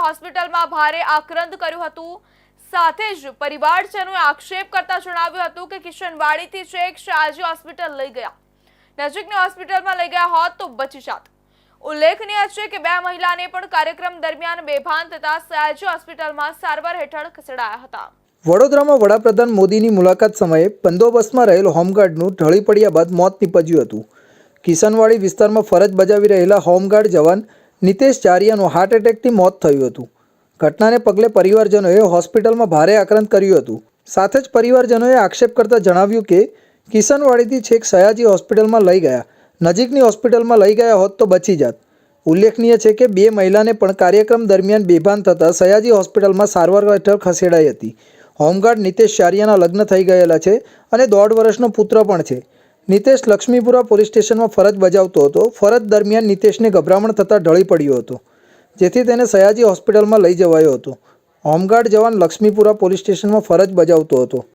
હોસ્પિટલમાં ભારે આક્રંદ કર્યું હતું। સાથે જ પરિવારજનોએ આક્ષેપ કરતા જણાવ્યું હતું કે કિશનવાડીથી છેક સયાજી હોસ્પિટલ લઈ ગયા। નજીકની હોસ્પિટલમાં લઈ ગયા હોત તો બચી જાત। ઉલ્લેખનીય છે કે બે મહિલાને પણ કાર્યક્રમ દરમિયાન બેભાન થતા સયાજી હોસ્પિટલમાં સારવાર હેઠળ ખસેડાયા હતા। વડોદરામાં વડાપ્રધાન મોદીની મુલાકાત સમયે બંદોબસ્તમાં રહેલ હોમગાર્ડનું ઢળી પડ્યા બાદ મોત નીપજ્યું હતું। કિશનવાડી વિસ્તારમાં ફરજ બજાવી રહેલા હોમગાર્ડ જવાન નિતેશ ચારિયાનું હાર્ટ એટેકથી મોત થયું હતું। ઘટનાને પગલે પરિવારજનોએ હોસ્પિટલમાં ભારે આક્રંદ કર્યું હતું। સાથે જ પરિવારજનોએ આક્ષેપ કરતા જણાવ્યું કે કિશનવાડીથી છેક સયાજી હોસ્પિટલમાં લઈ ગયા, નજીકની હોસ્પિટલમાં લઈ ગયા હોત તો બચી જાત। ઉલ્લેખનીય છે કે બે મહિલાને પણ કાર્યક્રમ દરમિયાન બેભાન થતાં સયાજી હોસ્પિટલમાં સારવાર હેઠળ ખસેડાઈ હતી। હોમગાર્ડ નિતેશ ચારિયાના લગ્ન થઈ ગયેલા છે અને 1.5 વર્ષનો પુત્ર પણ છે। નિતેશ લક્ષ્મીપુરા પોલીસ સ્ટેશનમાં ફરજ બજાવતો હતો। ફરજ દરમિયાન નિતેશને ગભરામણ થતાં ઢળી પડ્યો હતો, જેથી તેને સયાજી હોસ્પિટલમાં લઈ જવાયો હતો। હોમગાર્ડ જવાન લક્ષ્મીપુરા પોલીસ સ્ટેશનમાં ફરજ બજાવતો હતો।